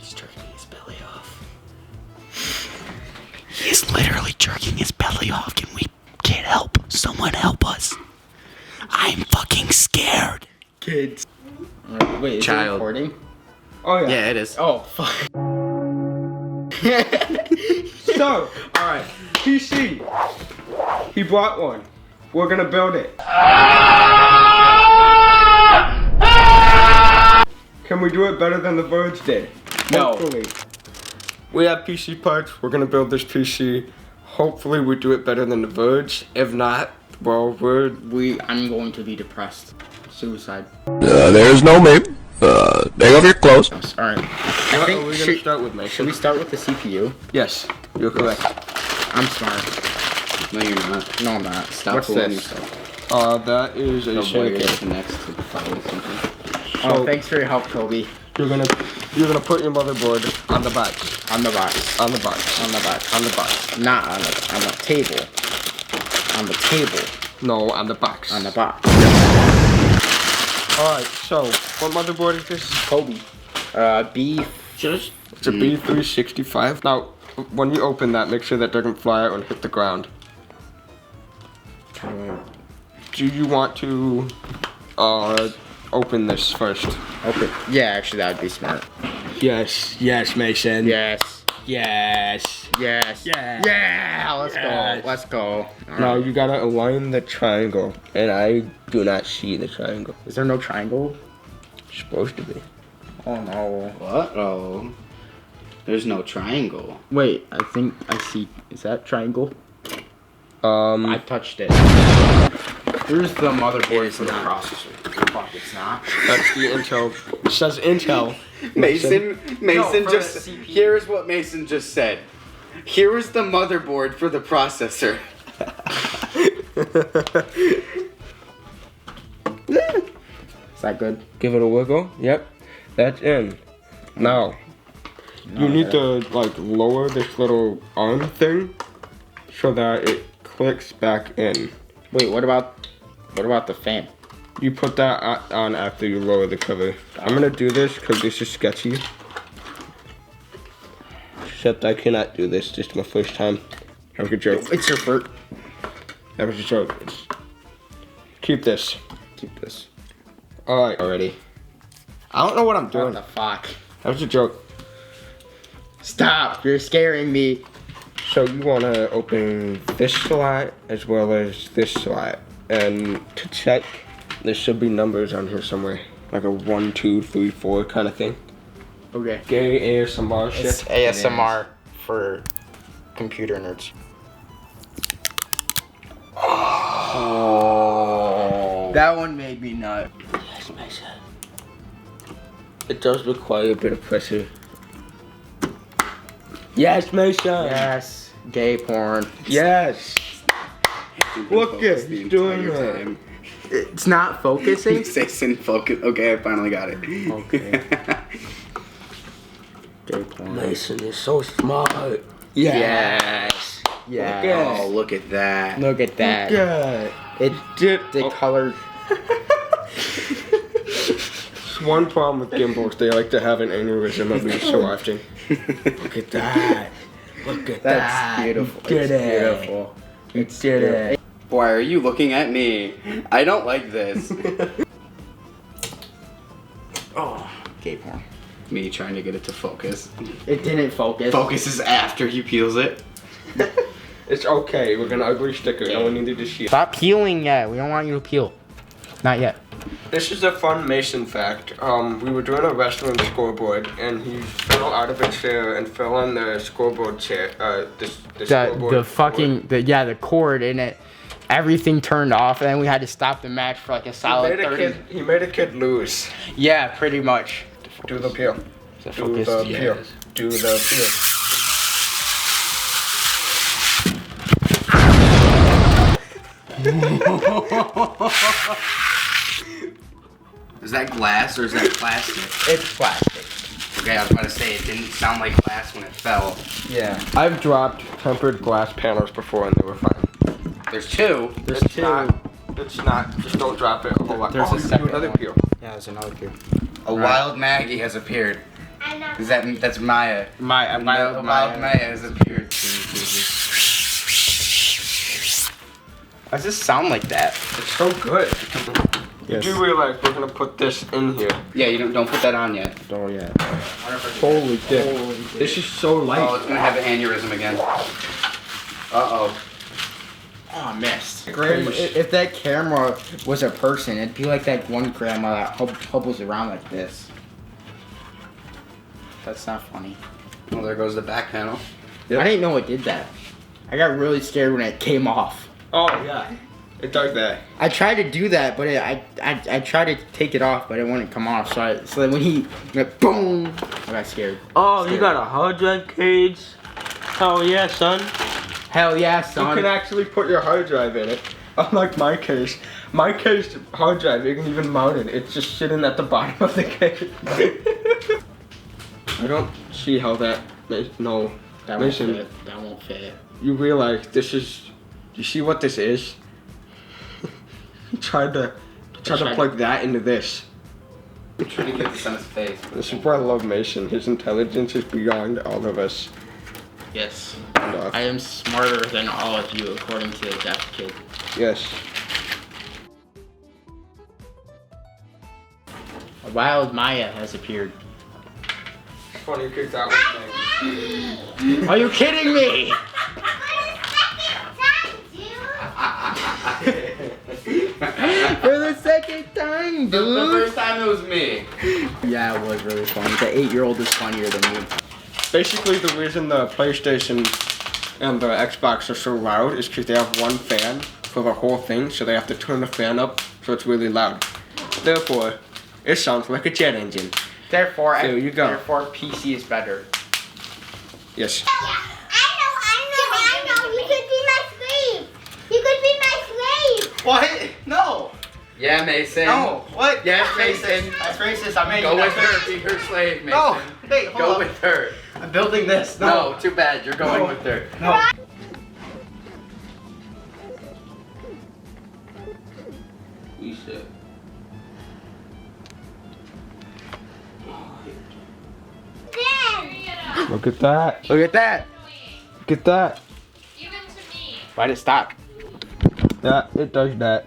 He's jerking his belly off. He's literally jerking his belly off. Can we get help? Someone help us. I'm fucking scared. Kids. Wait, is it recording? Oh yeah. Yeah, it is. Oh, fuck. So, alright. PC. He brought one. We're gonna build it. Can we do it better than the Verge did? No. Hopefully. We have PC parts. We're gonna build this PC. Hopefully we do it better than the Verge. If not, well, I'm going to be depressed. Suicide. There's no maybe. Take off your clothes. Alright. I think we're gonna start with Mason. Should we start with the CPU? Yes, you're correct. I'm smart. No, you're not. No, I'm not. Stop What's fooling this? yourself. That is a Wire syndicate. connects to the phone or something. Oh, thanks for your help, Kobe. You're gonna put your motherboard on the box. On the box. On the box. On the box. On the box. Not on the table. On the table. No, on the box. On the box. Alright, so what motherboard is this? Kobe. B. It's a B365. Now, when you open that, make sure that doesn't fly out and hit the ground. Do you want to open this first? Okay. Yeah, actually, that would be smart. Yes, Mason. Yes. Yes. Yes. Yes. Yeah. Let's go. Let's go. Now you gotta align the triangle, and I do not see the triangle. Is there no triangle? It's supposed to be. Oh no. What? Oh. There's no triangle. Wait, I think I see. Is that triangle? I touched it. Here's the motherboard for the processor. Fuck, it's not. That's the Intel. It says Intel. Mason for just. the CPU. Here is what Mason just said. Here is the motherboard for the processor. Is that good? Give it a wiggle. Yep, that's in. Now, you need to like lower this little arm thing so that it clicks back in. Wait, what about the fan? You put that on after you lower the cover. I'm gonna do this because this is sketchy. Except I cannot do this. This is my first time. Have a good joke. It's your first. That was a joke. Keep this. Keep this. Alright, already. I don't know what I'm What doing. the fuck? That was a joke. Stop! You're scaring me. So you want to open this slot as well as this slot. And to check, there should be numbers on here somewhere. Like a 1, 2, 3, 4 kind of thing. Okay. Gay ASMR shit. It's ASMR for computer nerds. Oh. That one made me nut. Yes, Mason. It does require a bit of pressure. Yes, Mason. Yes. Gay porn. Yes. Look at Focus the he's doing entire it. time. It's not focusing. Mason, focus. Okay, I finally got it. Okay. Gay porn. Mason is so smart. Yes. Yeah. Yes. Oh, look at that. Look at that. Yeah. It Did the color. One problem with gimbals, they like to have an aneurysm every so often. Look at that. Look at That's that. beautiful. You It's did it. beautiful. You did it. Why are you looking at me? I don't like this. Oh, gay porn. Me trying to get it to focus. It didn't focus. Focus is after he peels it. It's okay. We're gonna ugly sticker. No one needed to see it. Stop peeling yet. We don't want you to peel. Not yet. This is a fun Mason fact. We were doing a wrestling scoreboard, and he fell out of a chair and fell on the scoreboard chair. The scoreboard The fucking the cord in it. Everything turned off, and then we had to stop the match for like a solid 30. He made a kid lose. Yeah, pretty much. Do the peel. Is it Do the focused? peel. Do the peel. Is that glass or is that plastic? It's plastic. Okay, I was about to say it didn't sound like glass when it fell. Yeah. I've dropped tempered glass panels before and they were fine. There's two. There's It's two. It's not. Just don't drop it a whole lot. There's a you do second another one. peel. Yeah, there's another peel. A wild Maggie has appeared. That's Maya. Maya. Maya has appeared. Why does this sound like that? It's so good. Yes. You do realize we're gonna put this in here. Yeah, you don't put that on yet. Don't yet. Holy dick. This is so light. Oh, it's gonna have an aneurysm again. Uh-oh. Oh, I missed. If that camera was a person, it'd be like that one grandma that hobbles around like this. That's not funny. Well, there goes the back panel. Yep. I didn't know it did that. I got really scared when it came off. Oh yeah, it does that. I tried to do that, but I tried to take it off, but it wouldn't come off. So when he went boom, I got scared. Oh, you got a hard drive cage? Hell yeah, son. Hell yeah, son. You can actually put your hard drive in it. Unlike my case. My case hard drive isn't even mounted. It's just sitting at the bottom of the case. I don't see how that no. That won't fit. That won't fit. You realize this is. You see what this is? He tried to plug that into this. I'm trying to get this on his face. This is why I love Mason. His intelligence is beyond all of us. Yes. I am smarter than all of you, according to the deaf kid. Yes. A wild Maya has appeared. Funny because that was thing. Are you kidding me? For the second time, dude. The first time it was me. Yeah, it was really funny. The 8-year-old is funnier than me. Basically, the reason the PlayStation and the Xbox are so loud is because they have one fan for the whole thing, so they have to turn the fan up so it's really loud. Therefore, it sounds like a jet engine. Therefore, there you go. Therefore, PC is better. Yes. I know. You could be my slave. What? No. Yeah, Mason. No. What? Yes, Mason. That's racist. I'm making. Go with her. Be her slave, Mason. No. Wait, hold Go with her. I'm building this. No. Too bad. You're going with her. No. You should. Look at that. Look at that. Look at that. Even to me. Why'd it stop? Yeah, it does that.